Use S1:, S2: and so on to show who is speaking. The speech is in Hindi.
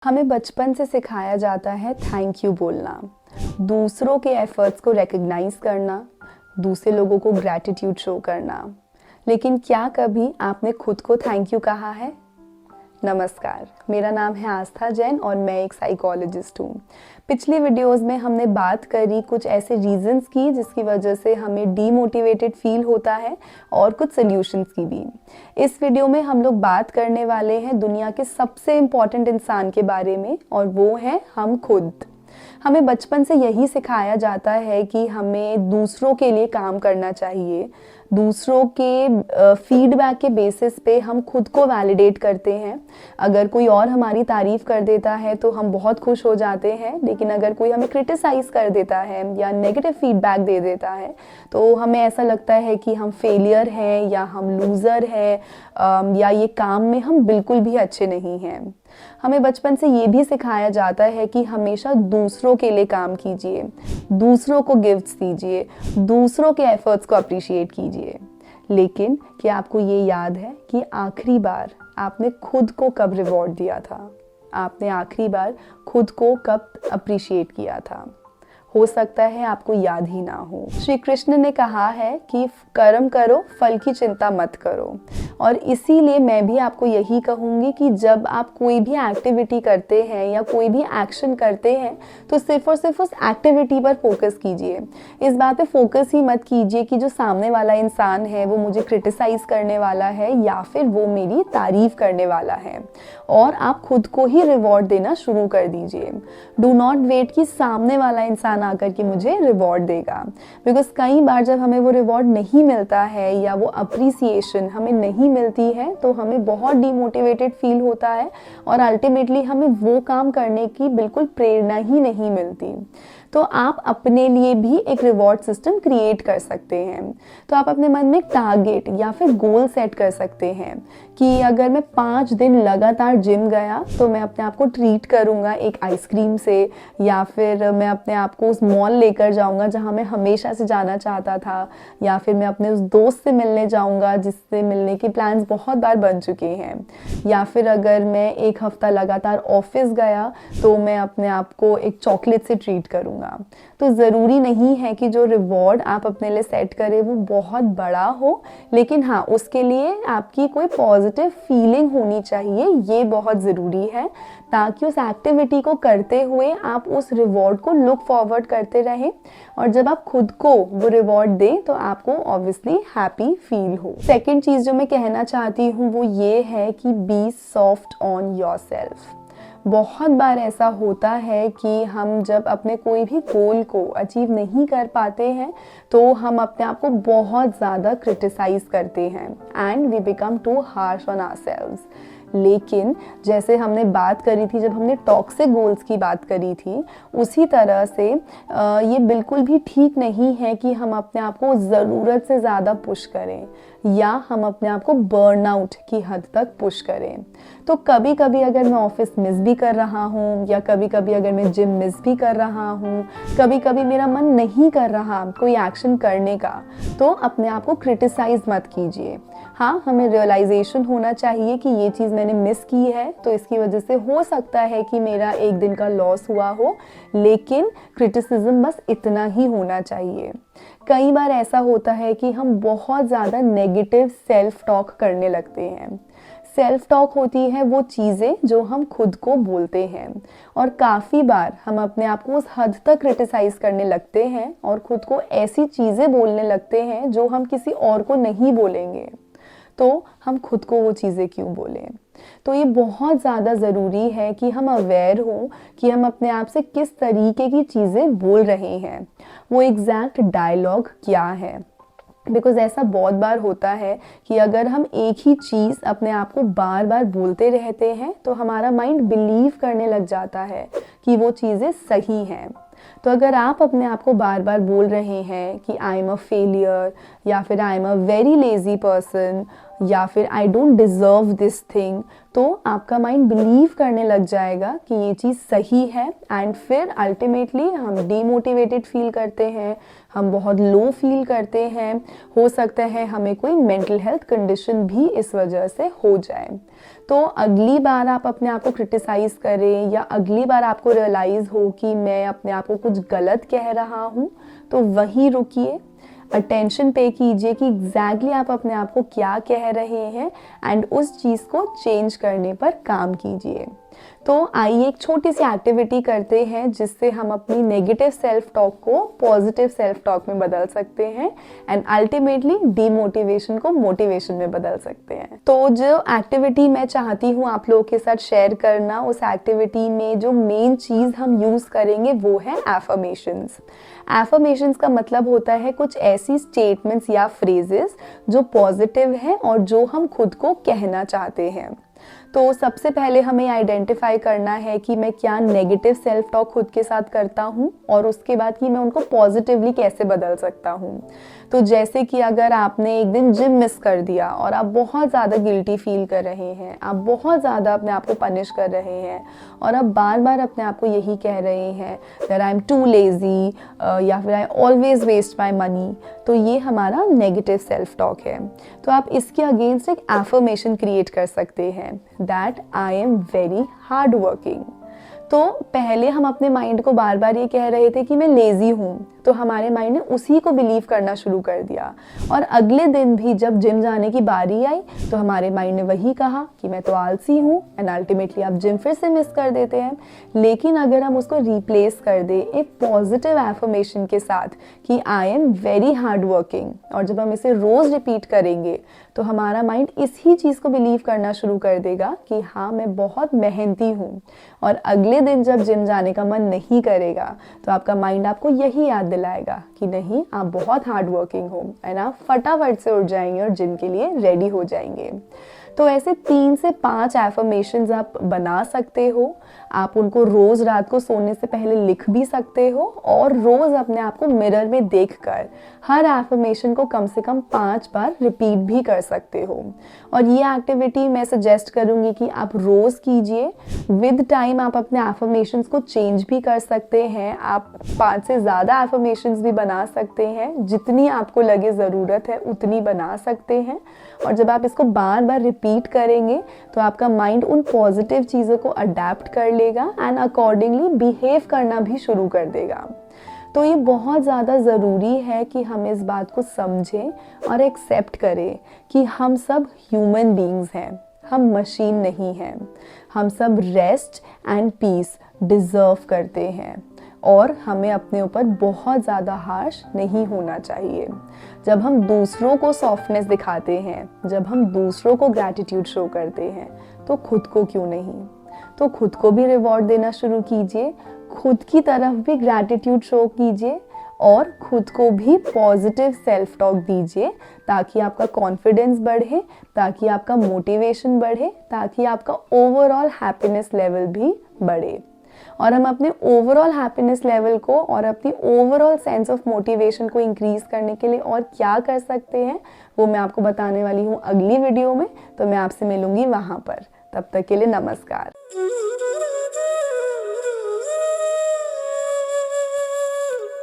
S1: हमें बचपन से सिखाया जाता है थैंक यू बोलना, दूसरों के एफर्ट्स को रिकग्नाइज करना, दूसरे लोगों को ग्रैटिट्यूड शो करना। लेकिन क्या कभी आपने खुद को थैंक यू कहा है? नमस्कार, मेरा नाम है आस्था जैन और मैं एक साइकोलॉजिस्ट हूँ। पिछली वीडियोस में हमने बात करी कुछ ऐसे रीजंस की जिसकी वजह से हमें डीमोटिवेटेड फील होता है और कुछ सॉल्यूशंस की भी। इस वीडियो में हम लोग बात करने वाले हैं दुनिया के सबसे इम्पॉर्टेंट इंसान के बारे में और वो है हम खुद। हमें बचपन से यही सिखाया जाता है कि हमें दूसरों के लिए काम करना चाहिए, दूसरों के फीडबैक के बेसिस पे हम खुद को वैलिडेट करते हैं। अगर कोई और हमारी तारीफ कर देता है तो हम बहुत खुश हो जाते हैं, लेकिन अगर कोई हमें क्रिटिसाइज कर देता है या नेगेटिव फीडबैक दे देता है तो हमें ऐसा लगता है कि हम फेलियर हैं या हम लूज़र हैं या ये काम में हम बिल्कुल भी अच्छे नहीं हैं। हमें बचपन से ये भी सिखाया जाता है कि हमेशा दूसरों के लिए काम कीजिए, दूसरों को गिफ्ट्स दीजिए, दूसरों के एफर्ट्स को अप्रिशिएट कीजिए। लेकिन क्या आपको ये याद है कि आखिरी बार आपने खुद को कब रिवॉर्ड दिया था? आपने आखिरी बार खुद को कब अप्रिशिएट किया था? हो सकता है आपको याद ही ना हो। श्री कृष्ण ने कहा है कि कर्म करो, फल की चिंता मत करो। और इसीलिए मैं भी आपको यही कहूँगी कि जब आप कोई भी एक्टिविटी करते हैं या कोई भी एक्शन करते हैं तो सिर्फ और सिर्फ उस एक्टिविटी पर फोकस कीजिए। इस बात पे फोकस ही मत कीजिए कि जो सामने वाला इंसान है वो मुझे क्रिटिसाइज करने वाला है या फिर वो मेरी तारीफ करने वाला है। और आप खुद को ही रिवॉर्ड देना शुरू कर दीजिए। डू नॉट वेट कि सामने वाला इंसान आकर के मुझे रिवॉर्ड देगा, बिकॉज कई बार जब हमें वो रिवॉर्ड नहीं मिलता है या वो अप्रिसिएशन हमें नहीं मिलती है तो हमें बहुत डीमोटिवेटेड फील होता है और अल्टीमेटली हमें वो काम करने की बिल्कुल प्रेरणा ही नहीं मिलती। तो आप अपने लिए भी एक रिवॉर्ड सिस्टम क्रिएट कर सकते हैं। तो आप अपने मन में एक टारगेट या फिर गोल सेट कर सकते हैं कि अगर मैं 5 दिन लगातार जिम गया तो मैं अपने आप को ट्रीट करूंगा एक आइसक्रीम से, या फिर मैं अपने आप को उस मॉल लेकर जाऊंगा जहां मैं हमेशा से जाना चाहता था, या फिर मैं अपने उस दोस्त से मिलने जाऊंगा जिससे मिलने के प्लान्स बहुत बार बन चुके हैं, या फिर अगर मैं 1 हफ्ता लगातार ऑफिस गया तो मैं अपने आप को एक चॉकलेट से ट्रीट करूंगा। तो ज़रूरी नहीं है कि जो रिवॉर्ड आप अपने लिए सेट करें वो बहुत बड़ा हो, लेकिन हाँ उसके लिए आपकी कोई पॉजिटिव फीलिंग होनी चाहिए, ये बहुत ज़रूरी है, ताकि उस एक्टिविटी को करते हुए आप उस रिवॉर्ड को लुक फॉरवर्ड करते रहें और जब आप खुद को वो रिवॉर्ड दें तो आपको ऑब्वियसली हैप्पी फील हो। सेकेंड चीज़ जो मैं कहना चाहती हूँ वो ये है कि बी सॉफ्ट ऑन योरसेल्फ। बहुत बार ऐसा होता है कि हम जब अपने कोई भी गोल को अचीव नहीं कर पाते हैं तो हम अपने आप को बहुत ज़्यादा क्रिटिसाइज करते हैं and we become too harsh on ourselves. लेकिन जैसे हमने बात करी थी, जब हमने टॉक्सिक गोल्स की बात करी थी, उसी तरह से ये बिल्कुल भी ठीक नहीं है कि हम अपने आप को ज़रूरत से ज़्यादा पुश करें या हम अपने आप को बर्नआउट की हद तक पुश करें। तो कभी कभी अगर मैं ऑफिस मिस भी कर रहा हूँ या कभी कभी अगर मैं जिम मिस भी कर रहा हूँ, कभी कभी मेरा मन नहीं कर रहा कोई एक्शन करने का, तो अपने आप को क्रिटिसाइज मत कीजिए। हाँ, हमें रियलाइजेशन होना चाहिए कि ये चीज़ मैंने मिस की है तो इसकी वजह से हो सकता है कि मेरा एक दिन का लॉस हुआ हो, लेकिन क्रिटिसिज्म बस इतना ही होना चाहिए। कई बार ऐसा होता है कि हम बहुत ज़्यादा नेगेटिव सेल्फ टॉक करने लगते हैं। सेल्फ टॉक होती है वो चीज़ें जो हम खुद को बोलते हैं, और काफ़ी बार हम अपने आप को उस हद तक क्रिटिसाइज करने लगते हैं और खुद को ऐसी चीज़ें बोलने लगते हैं जो हम किसी और को नहीं बोलेंगे। तो हम खुद को वो चीज़ें क्यों बोलें? तो ये बहुत ज़्यादा ज़रूरी है कि हम अवेयर हों कि हम अपने आप से किस तरीके की चीज़ें बोल रहे हैं, वो एग्जैक्ट डायलॉग क्या है। बिकॉज ऐसा बहुत बार होता है कि अगर हम एक ही चीज़ अपने आप को बार बार बोलते रहते हैं तो हमारा माइंड बिलीव करने लग जाता है कि वो चीज़ें सही हैं। तो अगर आप अपने आप को बार बार बोल रहे हैं कि आई एम अ फेलियर, या फिर I am a very lazy person, या फिर I don't deserve this thing, तो आपका माइंड बिलीव करने लग जाएगा कि ये चीज़ सही है एंड फिर अल्टीमेटली हम डीमोटिवेटेड फील करते हैं, हम बहुत लो फील करते हैं, हो सकता है हमें कोई मेंटल हेल्थ कंडीशन भी इस वजह से हो जाए। तो अगली बार आप अपने आप को क्रिटिसाइज़ करें या अगली बार आपको रियलाइज़ हो कि मैं अपने आप को कुछ गलत कह रहा हूँ, तो वहीं रुकिए, अटेंशन पे कीजिए कि एग्जैक्टली आप अपने आप को क्या कह रहे हैं एंड उस चीज़ को चेंज करने पर काम कीजिए। तो आइए एक छोटी सी एक्टिविटी करते हैं जिससे हम अपनी नेगेटिव सेल्फ टॉक को पॉजिटिव सेल्फ टॉक में बदल सकते हैं एंड अल्टीमेटली डीमोटिवेशन को मोटिवेशन में बदल सकते हैं। तो जो एक्टिविटी मैं चाहती हूँ आप लोगों के साथ शेयर करना, उस एक्टिविटी में जो मेन चीज़ हम यूज़ करेंगे वो है एफर्मेशंस। एफर्मेशंस का मतलब होता है कुछ ऐसी स्टेटमेंट्स या फ्रेजेस जो पॉजिटिव हैं और जो हम खुद को कहना चाहते हैं। तो सबसे पहले हमें आइडेंटिफाई करना है कि मैं क्या नेगेटिव सेल्फ टॉक खुद के साथ करता हूँ और उसके बाद कि मैं उनको पॉजिटिवली कैसे बदल सकता हूँ। तो जैसे कि अगर आपने एक दिन जिम मिस कर दिया और आप बहुत ज़्यादा गिल्टी फील कर रहे हैं, आप बहुत ज़्यादा अपने आप को पनिश कर रहे हैं और आप बार बार अपने आप को यही कह रहे हैं that I am too lazy या फिर I always waste my money, तो ये हमारा नेगेटिव सेल्फ टॉक है। तो आप इसके अगेंस्ट एक एफर्मेशन क्रिएट कर सकते हैं that I am very hard working. तो पहले हम अपने माइंड को बार बार ये कह रहे थे कि मैं लेज़ी हूँ, तो हमारे माइंड ने उसी को बिलीव करना शुरू कर दिया और अगले दिन भी जब जिम जाने की बारी आई तो हमारे माइंड ने वही कहा कि मैं तो आलसी हूँ एंड अल्टीमेटली आप जिम फिर से मिस कर देते हैं। लेकिन अगर हम उसको रिप्लेस कर दें एक पॉजिटिव एफर्मेशन के साथ कि I am very hard working, और जब हम इसे रोज़ रिपीट करेंगे तो हमारा माइंड इसी चीज़ को बिलीव करना शुरू कर देगा कि हाँ मैं बहुत मेहनती हूँ, और अगले दिन जब जिम जाने का मन नहीं करेगा तो आपका माइंड आपको यही याद दिलाएगा कि नहीं आप बहुत हार्ड वर्किंग हो एंड आप फटाफट से उठ जाएंगे और जिम के लिए रेडी हो जाएंगे। तो ऐसे 3 से 5 एफर्मेशंस आप बना सकते हो। आप उनको रोज़ रात को सोने से पहले लिख भी सकते हो और रोज़ अपने आप को मिरर में देखकर हर एफर्मेशन को कम से कम 5 बार रिपीट भी कर सकते हो। और ये एक्टिविटी मैं सजेस्ट करूँगी कि आप रोज़ कीजिए। विद टाइम आप अपने एफर्मेशंस को चेंज भी कर सकते हैं। आप 5 से ज़्यादा एफर्मेशंस भी बना सकते हैं, जितनी आपको लगे ज़रूरत है उतनी बना सकते हैं। और जब आप इसको बार बार रिपीट करेंगे तो आपका माइंड उन पॉजिटिव चीज़ों को अडेप्ट कर लेगा एंड अकॉर्डिंगली बिहेव करना भी शुरू कर देगा। तो ये बहुत ज़्यादा ज़रूरी है कि हम इस बात को समझें और एक्सेप्ट करें कि हम सब ह्यूमन बीइंग्स हैं, हम मशीन नहीं हैं। हम सब रेस्ट एंड पीस डिज़र्व करते हैं और हमें अपने ऊपर बहुत ज़्यादा हार्श नहीं होना चाहिए। जब हम दूसरों को सॉफ्टनेस दिखाते हैं, जब हम दूसरों को ग्रैटिट्यूड शो करते हैं, तो खुद को क्यों नहीं। तो खुद को भी रिवॉर्ड देना शुरू कीजिए, खुद की तरफ भी ग्रैटिट्यूड शो कीजिए और खुद को भी पॉजिटिव सेल्फ टॉक दीजिए, ताकि आपका कॉन्फिडेंस बढ़े, ताकि आपका मोटिवेशन बढ़े, ताकि आपका ओवरऑल हैप्पीनेस लेवल भी बढ़े। और हम अपने ओवरऑल हैप्पीनेस लेवल को और अपनी ओवरऑल सेंस ऑफ मोटिवेशन को इंक्रीज करने के लिए और क्या कर सकते हैं वो मैं आपको बताने वाली हूँ अगली वीडियो में। तो मैं आपसे मिलूंगी वहाँ पर। तब तक के लिए नमस्कार।